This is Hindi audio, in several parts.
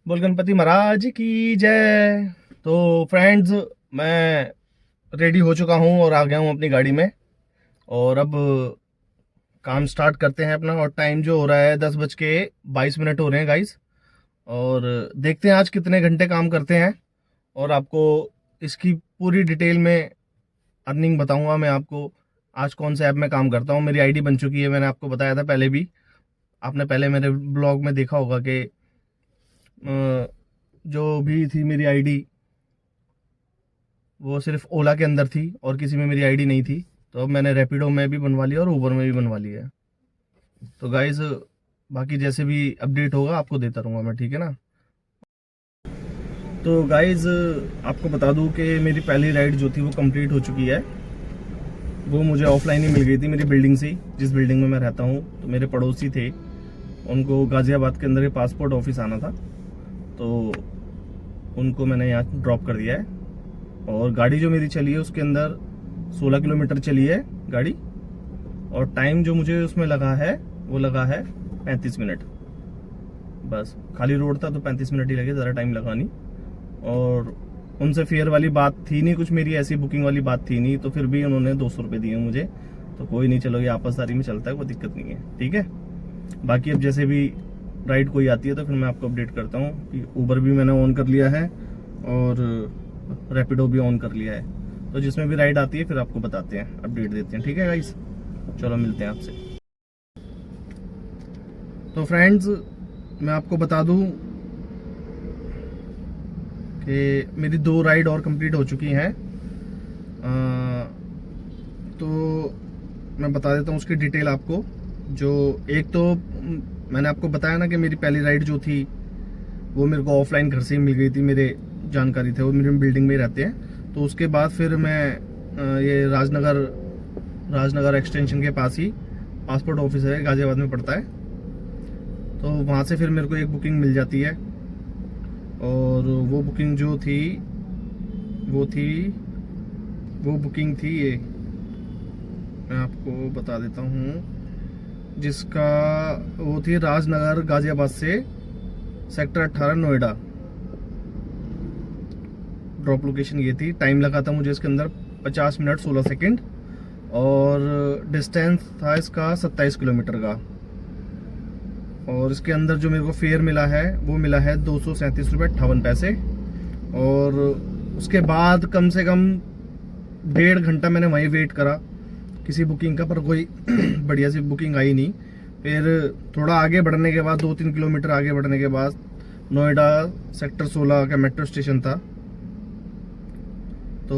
बोल गणपति महाराज की जय। तो फ्रेंड्स, मैं रेडी हो चुका हूँ और आ गया हूँ अपनी गाड़ी में। और अब काम स्टार्ट करते हैं अपना। और टाइम जो हो रहा है 10:22 हो रहे हैं गाइस। और देखते हैं आज कितने घंटे काम करते हैं। और आपको इसकी पूरी डिटेल में अर्निंग बताऊंगा मैं आपको। आज कौन से ऐप में काम करता हूँ। मेरी आईडी बन चुकी है, मैंने आपको बताया था पहले भी। आपने पहले मेरे ब्लॉग में देखा होगा कि जो भी थी मेरी आईडी वो सिर्फ ओला के अंदर थी और किसी में मेरी आईडी नहीं थी। तो अब मैंने रैपिडो में भी बनवा लिया और ऊबर में भी बनवा लिया है। तो गाइज बाकी जैसे भी अपडेट होगा आपको देता रहूँगा मैं, ठीक है ना। तो गाइज आपको बता दूं कि मेरी पहली राइड जो थी वो कंप्लीट हो चुकी है। वो मुझे ऑफलाइन ही मिल गई थी मेरी बिल्डिंग से, जिस बिल्डिंग में मैं रहता हूँ। तो मेरे पड़ोसी थे, उनको गाजियाबाद के अंदर ही पासपोर्ट ऑफिस आना था, तो उनको मैंने यहाँ ड्रॉप कर दिया है। और गाड़ी जो मेरी चली है उसके अंदर 16 किलोमीटर चली है गाड़ी। और टाइम जो मुझे उसमें लगा है वो लगा है 35 मिनट। बस खाली रोड था तो 35 मिनट ही लगे, ज़्यादा टाइम लगा नहीं। और उनसे फेयर वाली बात थी नहीं, कुछ मेरी ऐसी बुकिंग वाली बात थी नहीं, तो फिर भी उन्होंने 200 रुपये दिए मुझे। तो कोई नहीं, चलो ये आपसदारी में चलता है, कोई दिक्कत नहीं है, ठीक है। बाकी अब जैसे भी राइड कोई आती है तो फिर मैं आपको अपडेट करता हूँ कि ऊबर भी मैंने ऑन कर लिया है और रैपिडो भी ऑन कर लिया है। तो जिसमें भी राइड आती है फिर आपको बताते हैं, अपडेट देते हैं, ठीक है गाइस। चलो मिलते हैं आपसे। तो फ्रेंड्स, मैं आपको बता दूं कि मेरी 2 राइड और कंप्लीट हो चुकी हैं। तो मैं बता देता हूँ उसकी डिटेल आपको। जो एक तो मैंने आपको बताया ना कि मेरी पहली राइड जो थी वो मेरे को ऑफलाइन घर से ही मिल गई थी, मेरे जानकारी थे, वो मेरी बिल्डिंग में ही रहते हैं। तो उसके बाद फिर मैं ये राजनगर एक्सटेंशन के पास ही पासपोर्ट ऑफिस है, गाजियाबाद में पड़ता है। तो वहाँ से फिर मेरे को एक बुकिंग मिल जाती है। और वो बुकिंग जो थी वो बुकिंग थी ये, मैं आपको बता देता हूँ, जिसका वो थी राजनगर गाजियाबाद से सेक्टर 18 नोएडा। ड्रॉप लोकेशन ये थी। टाइम लगा था मुझे इसके अंदर 50 मिनट 16 सेकंड। और डिस्टेंस था इसका 27 किलोमीटर का। और इसके अंदर जो मेरे को फेयर मिला है वो मिला है 237 रुपये 58 पैसे। और उसके बाद कम से कम 1.5 घंटा मैंने वहीं वेट करा किसी बुकिंग का, पर कोई बढ़िया सी बुकिंग आई नहीं। फिर थोड़ा आगे बढ़ने के बाद 2-3 किलोमीटर आगे बढ़ने के बाद नोएडा सेक्टर 16 का मेट्रो स्टेशन था। तो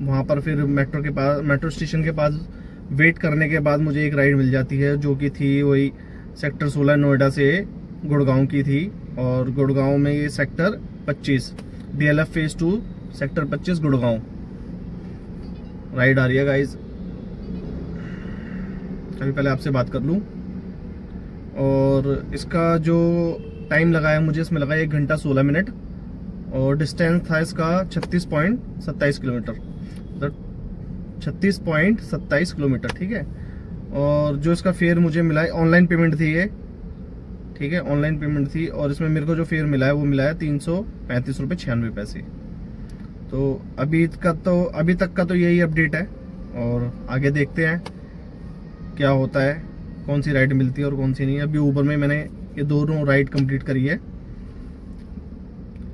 वहाँ पर फिर मेट्रो स्टेशन के पास वेट करने के बाद मुझे एक राइड मिल जाती है, जो कि थी वही सेक्टर 16 नोएडा से गुड़गांव की थी। और गुड़गांव में ये sector 25 DLF phase 2 sector 25 Gurgaon ride आ रही है गाइज। अभी पहले आपसे बात कर लूँ। और इसका जो टाइम लगा है मुझे, इसमें लगा 1 घंटा 16 मिनट। और डिस्टेंस था इसका 36.27 किलोमीटर, 36.27 किलोमीटर, ठीक है। और जो इसका फेयर मुझे मिला है, ऑनलाइन पेमेंट थी ये, ठीक है, ऑनलाइन पेमेंट थी। और इसमें मेरे को जो फेयर मिला है वो मिला है 335 रुपये 96 पैसे। तो अभी तक का तो यही अपडेट है। और आगे देखते हैं क्या होता है, कौन सी राइड मिलती है और कौन सी नहीं। अभी ऊबर में मैंने ये दोनों राइड कंप्लीट करी है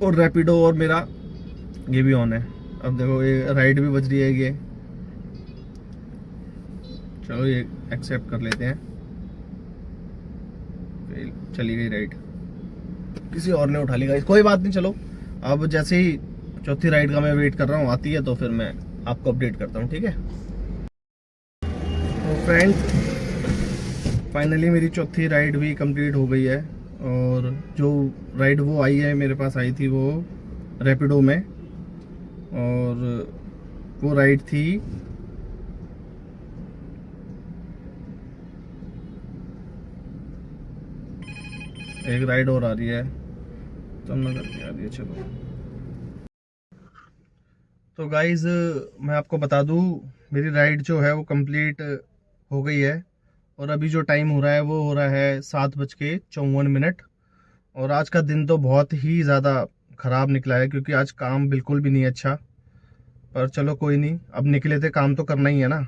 और रैपिडो और मेरा ये भी ऑन है। अब देखो ये राइड भी बज रही है ये, चलो ये एक्सेप्ट कर लेते हैं। चली गई राइड, किसी और ने उठा ली, कोई बात नहीं। चलो अब जैसे ही चौथी राइड का मैं वेट कर रहा हूँ आती है तो फिर मैं आपको अपडेट करता हूँ, ठीक है। तो फ्रेंड्स, फाइनली मेरी चौथी राइड भी कंप्लीट हो गई है। और जो राइड वो आई है मेरे पास आई थी वो रैपिडो में। और वो राइड थी एक राइड और आ रही है तमनगर की आ रही है। चलो तो गाइज मैं आपको बता दूं, मेरी राइड जो है वो कंप्लीट हो गई है। और अभी जो टाइम हो रहा है वो हो रहा है 7:54। और आज का दिन तो बहुत ही ज़्यादा ख़राब निकला है, क्योंकि आज काम बिल्कुल भी नहीं अच्छा। पर चलो कोई नहीं, अब निकले थे, काम तो करना ही है ना।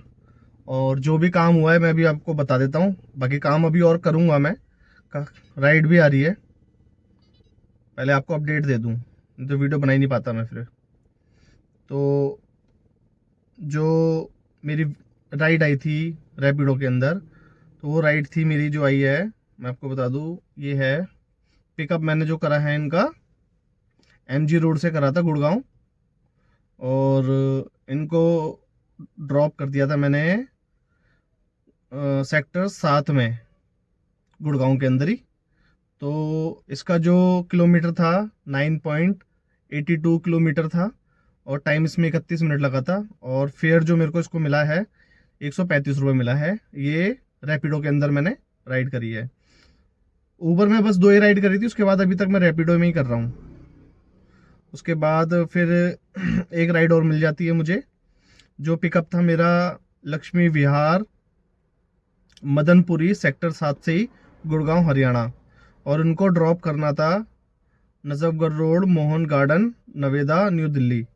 और जो भी काम हुआ है मैं भी आपको बता देता हूँ, बाकी काम अभी और करूँगा मैं। राइड भी आ रही है, पहले आपको अपडेट दे दूँ, नहीं तो वीडियो बना ही नहीं पाता मैं फिर। तो जो मेरी राइड आई थी रैपिडो के अंदर, तो वो राइड थी मेरी जो आई है, मैं आपको बता दूँ, ये है पिकअप मैंने जो करा है इनका MG रोड से करा था गुड़गांव, और इनको ड्रॉप कर दिया था मैंने सेक्टर 7 में, गुड़गांव के अंदर ही। तो इसका जो किलोमीटर था 9.82 किलोमीटर था, और टाइम इसमें 31 मिनट लगा था। और फेयर जो मेरे को इसको मिला है 135 रुपये मिला है। ये रैपिडो के अंदर मैंने राइड करी है। ऊबर में बस 2 ही राइड करी थी, उसके बाद अभी तक मैं रैपिडो में ही कर रहा हूँ। उसके बाद फिर एक राइड और मिल जाती है मुझे, जो पिकअप था मेरा लक्ष्मी विहार मदनपुरी सेक्टर 7 से ही, गुड़गांव हरियाणा। और उनको ड्रॉप करना था Najafgarh road, Mohan garden, Nawada, New Delhi.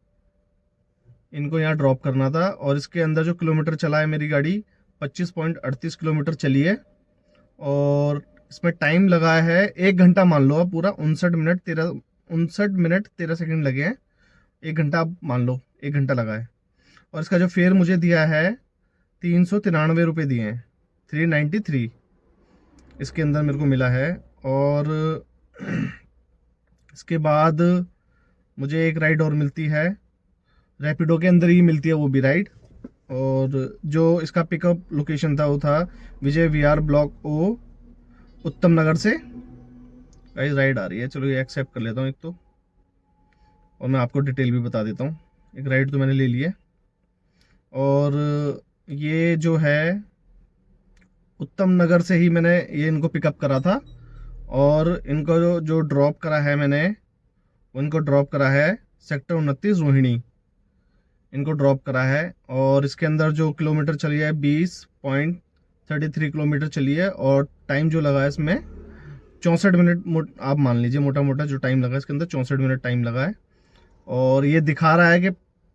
इनको यहाँ ड्रॉप करना था। और इसके अंदर जो किलोमीटर चला है मेरी गाड़ी 25.38 किलोमीटर चली है। और इसमें टाइम लगा है 1 घंटा, मान लो आप पूरा 59 मिनट 13 सेकंड लगे हैं। 1 घंटा आप मान लो, 1 घंटा लगा है। और इसका जो फेयर मुझे दिया है 393 रुपये दिए हैं, 393 इसके अंदर मेरे को मिला है। और इसके बाद मुझे एक राइड और मिलती है, रैपिडो के अंदर ही मिलती है वो भी राइड। और जो इसका पिकअप लोकेशन था वो था विजय विहार ब्लॉक ओ, उत्तम नगर से। गाइस राइड आ रही है, चलो ये एक्सेप्ट कर लेता हूँ एक तो, और मैं आपको डिटेल भी बता देता हूँ। एक राइड तो मैंने ले ली है। और ये जो है उत्तम नगर से ही मैंने ये इनको पिकअप करा था। और इनको जो ड्रॉप करा है मैंने, उनको ड्रॉप करा है सेक्टर 29 रोहिणी, इनको ड्रॉप करा है। और इसके अंदर जो किलोमीटर चली है 20.33 किलोमीटर चली है। और टाइम जो लगा है इसमें 64 मिनट, आप मान लीजिए मोटा मोटा जो टाइम लगा है इसके अंदर 64 मिनट टाइम लगा है। और ये दिखा रहा है कि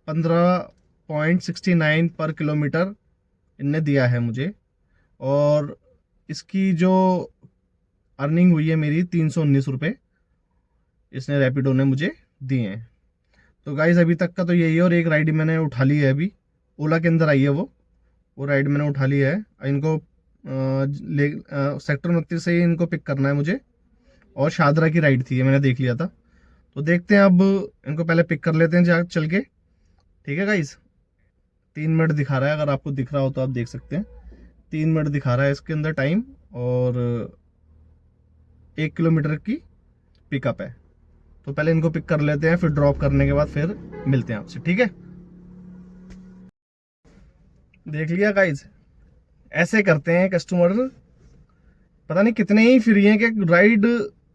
15.69 पर किलोमीटर इनने दिया है मुझे। और इसकी जो अर्निंग हुई है मेरी 319 रुपये इसने रैपिडो ने मुझे दिए हैं। तो गाइस अभी तक का तो यही है। और एक राइड मैंने उठा ली है, अभी ओला के अंदर आई है वो राइड मैंने उठा ली है। इनको सेक्टर 29 से ही इनको पिक करना है मुझे। और शादरा की राइड थी, ये मैंने देख लिया था। तो देखते हैं, अब इनको पहले पिक कर लेते हैं जा चल के। ठीक है गाइस, 3 मिनट दिखा रहा है, अगर आपको दिख रहा हो तो आप देख सकते हैं। 3 मिनट दिखा रहा है इसके अंदर टाइम, और 1 किलोमीटर की पिकअप है। तो पहले इनको पिक कर लेते हैं, फिर ड्रॉप करने के बाद फिर मिलते हैं आपसे, ठीक है। देख लिया गाइस, ऐसे करते हैं कस्टमर, पता नहीं कितने ही फ्री हैं कि राइड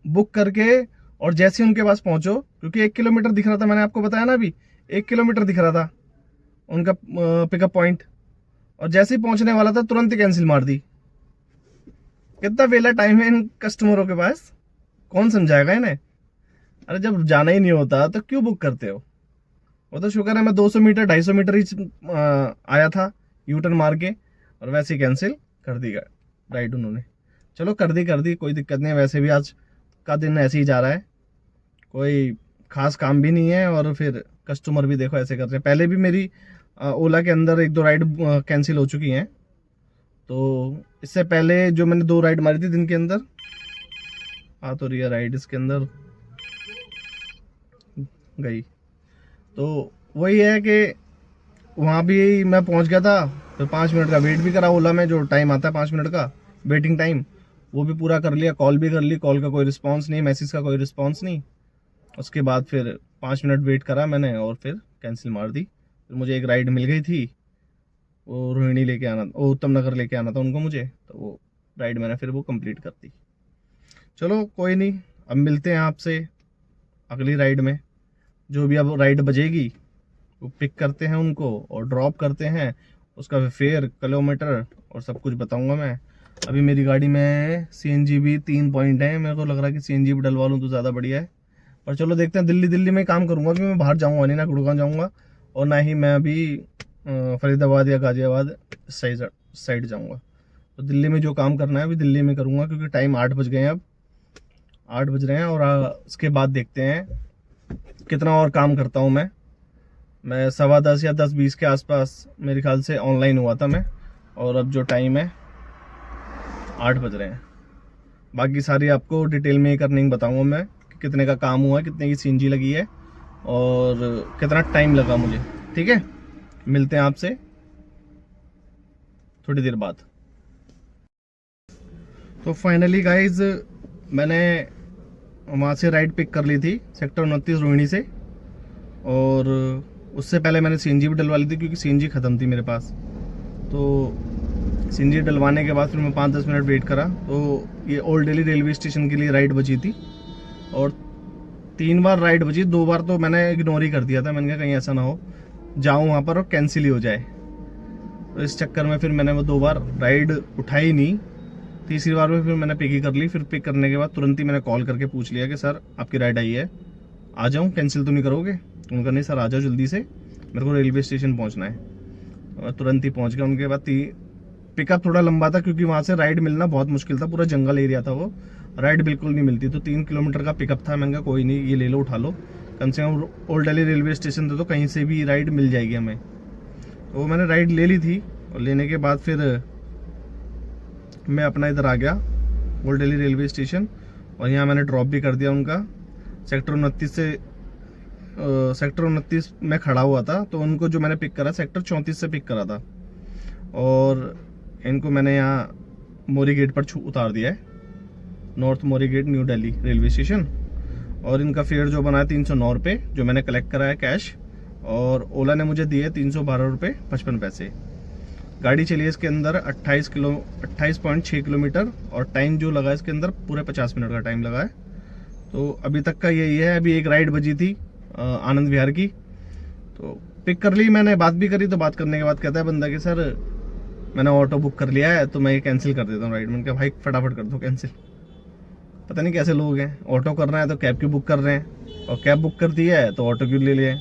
बुक करके और जैसे उनके पास पहुंचो, क्योंकि 1 किलोमीटर दिख रहा था, मैंने आपको बताया ना अभी 1 किलोमीटर दिख रहा था उनका पिकअप पॉइंट। और जैसे ही पहुंचने वाला था तुरंत ही कैंसिल मार दी। कितना वेला टाइम है इन कस्टमरों के पास, कौन समझाएगा इन्हें। अरे जब जाना ही नहीं होता तो क्यों बुक करते हो। वो तो शुक्र है मैं 200 मीटर 250 मीटर ही आया था यूटर्न मार के, और वैसे ही कैंसिल कर दी राइड उन्होंने। चलो कर दी, कोई दिक्कत नहीं है। वैसे भी आज का दिन ऐसे ही जा रहा है, कोई खास काम भी नहीं है। और फिर कस्टमर भी देखो ऐसे कर रहे हैं। पहले भी मेरी ओला के अंदर 1-2 राइड कैंसिल हो चुकी हैं। तो इससे पहले जो मैंने 2 राइड मारी थी दिन के अंदर, आ तो रही है राइड इसके अंदर गई। तो वही है कि वहाँ भी मैं पहुँच गया था, फिर 5 मिनट का वेट भी करा ओला में, जो टाइम आता है 5 मिनट का वेटिंग टाइम, वो भी पूरा कर लिया। कॉल भी कर ली, कॉल का कोई रिस्पांस नहीं, मैसेज का कोई रिस्पांस नहीं। उसके बाद फिर 5 मिनट वेट करा मैंने और फिर कैंसिल मार दी। फिर मुझे एक राइड मिल गई थी, वो रोहिणी लेके आना, वो उत्तम नगर लेके आना था उनको मुझे, तो वो राइड मैंने फिर वो कंप्लीट कर दी। चलो कोई नहीं, अब मिलते हैं आपसे अगली राइड में। जो भी अब राइड बजेगी वो पिक करते हैं उनको और ड्रॉप करते हैं, उसका फेयर, किलोमीटर और सब कुछ बताऊंगा मैं। अभी मेरी गाड़ी में सीएनजी भी 3 पॉइंट है, मेरे को लग रहा है कि सीएनजी भी डलवा लूँ तो ज़्यादा बढ़िया है। पर चलो देखते हैं, दिल्ली में काम करूँगा कि मैं बाहर जाऊँगा नहीं, ना गुड़गांव जाऊँगा और ना ही मैं अभी फरीदाबाद या गाजियाबाद साइड जाऊँगा। तो दिल्ली में जो काम करना है अभी दिल्ली में करूँगा, क्योंकि टाइम 8 बज गए हैं, अब 8 बज रहे हैं। और उसके बाद देखते हैं कितना और काम करता हूँ मैं 10:15 या 10:20 के आसपास मेरे ख्याल से ऑनलाइन हुआ था मैं, और अब जो टाइम है 8 बज रहे हैं। बाकी सारी आपको डिटेल में करने बताऊँगा मैं कि कितने का काम हुआ, कितने की सीएनजी लगी है और कितना टाइम लगा मुझे। ठीक है, मिलते हैं आपसे थोड़ी देर बाद। तो फाइनली गाइज मैंने वहाँ से राइड पिक कर ली थी सेक्टर 29 रोहिणी से, और उससे पहले मैंने सीएनजी भी डलवा ली थी क्योंकि सीएनजी ख़त्म थी मेरे पास। तो सीएनजी डलवाने के बाद फिर मैं 5-10 मिनट वेट करा, तो ये ओल्ड दिल्ली रेलवे स्टेशन के लिए राइड बची थी और 3 बार राइड बची, 2 बार तो मैंने इग्नोर ही कर दिया था। मैंने कहा कहीं ऐसा ना हो जाऊँ वहाँ पर और कैंसिल ही हो जाए, तो इस चक्कर में फिर मैंने वो 2 बार राइड उठाई नहीं। तीसरी बार में फिर मैंने पिक ही कर ली। फिर पिक करने के बाद तुरंत ही मैंने कॉल करके पूछ लिया कि सर आपकी राइड आई है, आ जाऊँ, कैंसिल तो नहीं करोगे? उनका नहीं सर आ जाओ जल्दी से, मेरे को रेलवे स्टेशन पहुँचना है। मैं तुरंत ही पहुँच गया। उनके बाद पिकअप थोड़ा लंबा था क्योंकि वहाँ से राइड मिलना बहुत मुश्किल था, पूरा जंगल एरिया था वो, राइड बिल्कुल नहीं मिलती। तो 3 किलोमीटर का पिकअप था। मैंने कहा कोई नहीं, ये ले लो, उठा लो, कम से कम ओल्ड दिल्ली रेलवे स्टेशन थे तो कहीं से भी राइड मिल जाएगी हमें। तो वो मैंने राइड ले ली थी और लेने के बाद फिर मैं अपना इधर आ गया ओल्ड दिल्ली रेलवे स्टेशन, और यहाँ मैंने ड्रॉप भी कर दिया उनका। सेक्टर 29 से सेक्टर 29 में खड़ा हुआ था, तो उनको जो मैंने पिक करा सेक्टर 34 से पिक करा था, और इनको मैंने यहाँ मोरी गेट पर उतार दिया है, North Mori Gate New Delhi railway station. और इनका फेयर जो बना है 309 रुपये, जो मैंने कलेक्ट करा है कैश, और ओला ने मुझे दिए 312 रुपये 55 पैसे। गाड़ी चली है इसके अंदर 28.6 किलोमीटर, और टाइम जो लगा इसके अंदर पूरे 50 मिनट का टाइम लगा है। तो अभी तक का यही है। अभी एक राइड बजी थी आनंद विहार की, तो पिक कर ली मैंने, बात भी करी। तो बात करने के बाद कहता है बंदा कि सर मैंने ऑटो बुक कर लिया है तो मैं ये कैंसिल कर देता हूँ राइड। मैंने कहा भाई फटाफट कर दो कैंसिल। पता नहीं कैसे लोग हैं, ऑटो करना है तो कैब क्यों बुक कर रहे हैं, और कैब बुक कर दी है तो ऑटो क्यों ले लिए,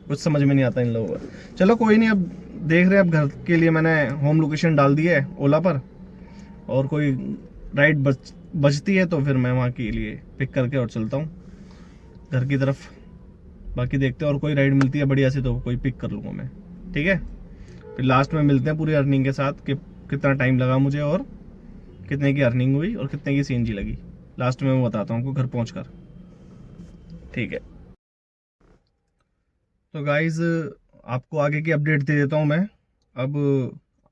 कुछ समझ में नहीं आता इन लोगों का। चलो कोई नहीं, अब देख रहे हैं। अब घर के लिए मैंने होम लोकेशन डाल दी है ओला पर, और कोई राइड बचती है तो फिर मैं वहाँ के लिए पिक करके और चलता हूँ घर की तरफ। बाकी देखते हैं और कोई राइड मिलती है बढ़िया से तो कोई पिक कर लूँगा मैं। ठीक है, फिर लास्ट में मिलते हैं पूरी अर्निंग के साथ कि कितना टाइम लगा मुझे और कितने की अर्निंग हुई और कितने की सीएनजी लगी। लास्ट में मैं बताता हूँ आपको घर पहुँच। ठीक है, तो गाइज़ आपको आगे की अपडेट दे देता हूँ मैं। अब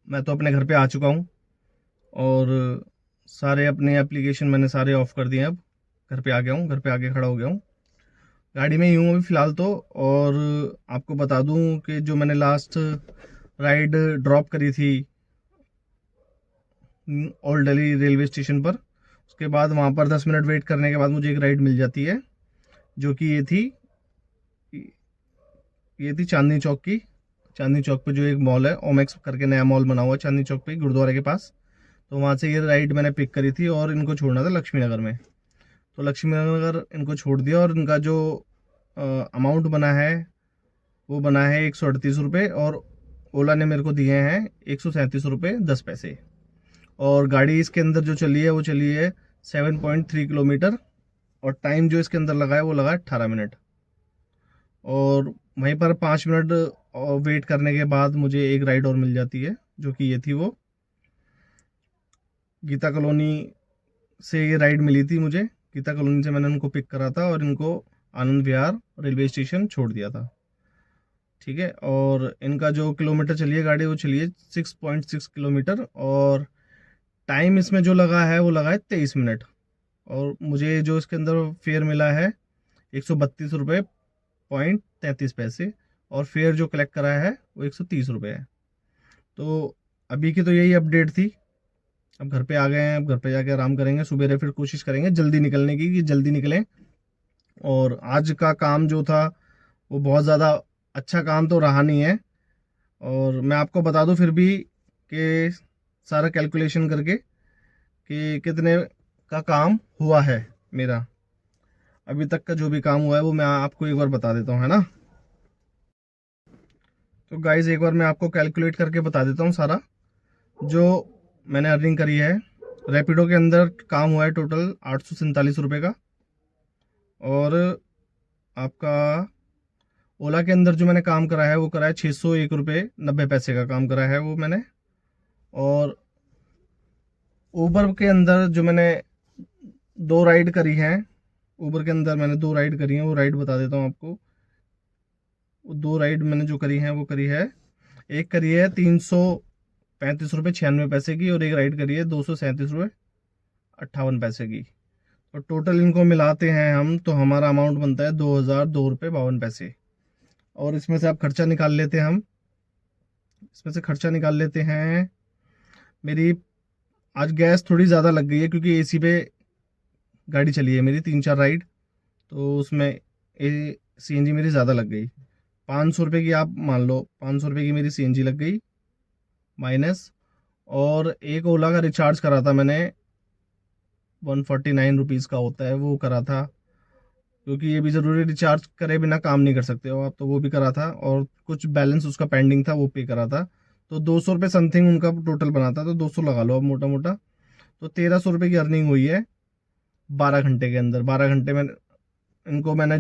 मैं तो अपने घर पे आ चुका हूँ और सारे अपने एप्लीकेशन मैंने सारे ऑफ कर दिए। अब घर पे आ गया हूँ, घर पे आके खड़ा हो गया हूँ, गाड़ी में ही हूँ अभी फ़िलहाल तो। और आपको बता दूँ कि जो मैंने लास्ट राइड ड्रॉप करी थी ओल्ड दिल्ली रेलवे स्टेशन पर, उसके बाद वहाँ पर 10 मिनट वेट करने के बाद मुझे एक राइड मिल जाती है, जो कि ये थी चांदनी चौक की। चांदनी चौक पे जो एक मॉल है ओमेक्स करके नया मॉल बना हुआ है चांदनी चौक पे गुरुद्वारे के पास, तो वहाँ से ये राइड मैंने पिक करी थी और इनको छोड़ना था लक्ष्मी नगर में। तो लक्ष्मी नगर इनको छोड़ दिया और इनका जो अमाउंट बना है वो बना है 138 रुपये, और ओला ने मेरे को दिए हैं 137 रुपये 10 पैसे। और गाड़ी इसके अंदर जो चली है वो चली है 7.3 किलोमीटर, और टाइम जो इसके अंदर लगा है वो लगा 18 मिनट। और वहीं पर 5 मिनट वेट करने के बाद मुझे एक राइड और मिल जाती है, जो कि ये थी वो गीता कॉलोनी से ये राइड मिली थी मुझे। गीता कॉलोनी से मैंने उनको पिक करा था और इनको आनंद विहार रेलवे स्टेशन छोड़ दिया था। ठीक है, और इनका जो किलोमीटर चलिए गाड़ी वो चलिए 6.6 किलोमीटर, और टाइम इसमें जो लगा है वो लगा है 23 मिनट। और मुझे जो इसके अंदर फेयर मिला है 132 रुपये 33 पैसे, और फेयर जो कलेक्ट कराया है वो 130 रुपये है। तो अभी की तो यही अपडेट थी। अब घर पे आ गए हैं, अब घर पे जाके आराम करेंगे, सुबह फिर कोशिश करेंगे जल्दी निकलने की कि जल्दी निकलें। और आज का काम जो था वो बहुत ज़्यादा अच्छा काम तो रहा नहीं है, और मैं आपको बता दूं फिर भी कि सारा कैलकुलेशन करके कि कितने का काम हुआ है मेरा। अभी तक का जो भी काम हुआ है वो मैं आपको एक बार बता देता हूँ, है ना। तो गाइज एक बार मैं आपको कैलकुलेट करके बता देता हूँ सारा जो मैंने अर्निंग करी है। रैपिडो के अंदर काम हुआ है टोटल 847 रुपये का, और आपका ओला के अंदर जो मैंने काम करा है वो करा है 601 रुपये 90 पैसे का काम करा है वो मैंने। और ऊबर के अंदर जो मैंने 2 राइड करी हैं, ऊबर के अंदर मैंने 2 राइड करी हैं, वो राइड बता देता हूँ आपको। वो 2 राइड मैंने जो करी हैं वो करी है, एक करी है 335 रुपये 96 पैसे की, और एक राइड करी है 237 रुपये 58 पैसे की। और टोटल इनको मिलाते हैं हम तो हमारा अमाउंट बनता है 2002 रुपये 52 पैसे। और इसमें से आप खर्चा निकाल लेते हैं, हम इसमें से खर्चा निकाल लेते हैं। मेरी आज गैस थोड़ी ज़्यादा लग गई है क्योंकि एसी पे गाड़ी चली है मेरी 3-4 राइड, तो उसमें सीएनजी मेरी ज़्यादा लग गई। 500 रुपये की आप मान लो, 500 रुपये की मेरी सीएनजी लग गई माइनस। और एक ओला का रिचार्ज करा था मैंने, 149 रुपीज़ का होता है, वो करा था, क्योंकि ये भी ज़रूरी, रिचार्ज करे बिना काम नहीं कर सकते हो आप, तो वो भी करा था। और कुछ बैलेंस उसका पेंडिंग था, वो पे करा था। तो 200 रुपये समथिंग उनका टोटल बना था, तो 200 लगा लो अब मोटा मोटा। तो 1300 रुपये की अर्निंग हुई है 12 घंटे के अंदर। 12 घंटे में इनको मैंने,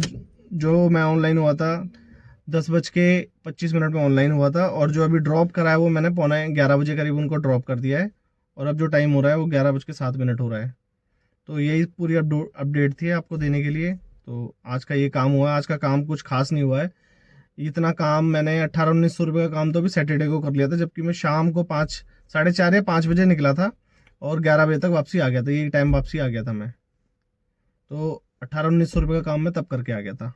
जो मैं ऑनलाइन हुआ था 10:25 में ऑनलाइन हुआ था, और जो अभी ड्रॉप करा है वो मैंने 11:15 करीब उनको ड्रॉप कर दिया है। और अब जो टाइम हो रहा है वो 11:07 हो रहा है। तो यही पूरी अपडेट थी आपको देने के लिए। तो आज का ये काम हुआ है। आज का काम कुछ खास नहीं हुआ है। इतना काम मैंने 1800-1900 रुपये का काम तो अभी सैटरडे को कर लिया था, जबकि मैं शाम को 4:30 या 5 बजे निकला था और 11 बजे तक वापसी आ गया था। यही टाइम वापसी आ गया था मैं। तो 1800-1900 रुपये का काम मैं तब करके आ गया था।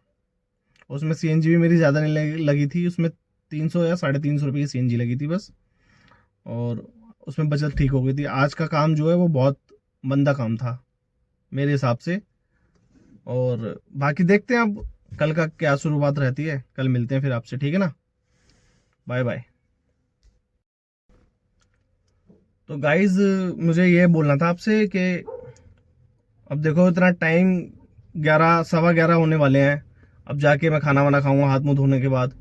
उसमें सीएनजी भी मेरी ज़्यादा नहीं लगी थी, उसमें 300 या 350 रुपये की सीएनजी लगी थी बस, और उसमें बचत ठीक हो गई थी। आज का काम जो है वो बहुत मंदा काम था मेरे हिसाब से। और बाकी देखते हैं अब कल का क्या शुरुआत रहती है। कल मिलते हैं फिर आपसे, ठीक है ना। Bye bye. तो गाइज मुझे ये बोलना था आपसे कि अब देखो इतना टाइम 11 सवा 11 होने वाले हैं। अब जाके मैं खाना वाना खाऊंगा हाथ मुंह धोने के बाद,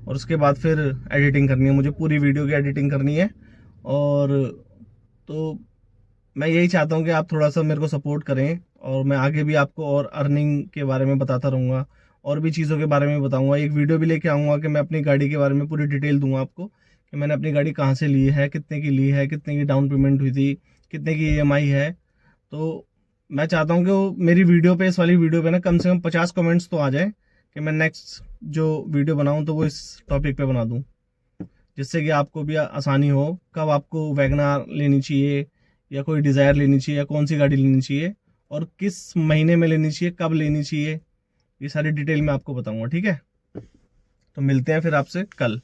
और उसके बाद फिर एडिटिंग करनी है मुझे, पूरी वीडियो की एडिटिंग करनी है। और तो मैं यही चाहता हूँ कि आप थोड़ा सा मेरे को सपोर्ट करें, और मैं आगे भी आपको और अर्निंग के बारे में बताता रहूँगा, और भी चीज़ों के बारे में बताऊँगा। एक वीडियो भी लेके आऊँगा कि मैं अपनी गाड़ी के बारे में पूरी डिटेल दूंगा आपको, कि मैंने अपनी गाड़ी कहाँ से ली है, कितने की ली है, कितने की डाउन पेमेंट हुई थी, कितने की ईएमआई है। तो मैं चाहता हूँ कि वो मेरी वीडियो पे, इस वाली वीडियो पे ना कम से कम 50 कमेंट्स तो आ जाए कि मैं नेक्स्ट जो वीडियो बनाऊँ तो वो इस टॉपिक पे बना दूँ, जिससे कि आपको भी आसानी हो कब आपको वैगनआर लेनी चाहिए, या कोई डिज़ायर लेनी चाहिए, या कौन सी गाड़ी लेनी चाहिए, और किस महीने में लेनी चाहिए, कब लेनी चाहिए। ये सारी डिटेल मैं आपको बताऊंगा, ठीक है। तो मिलते हैं फिर आपसे कल।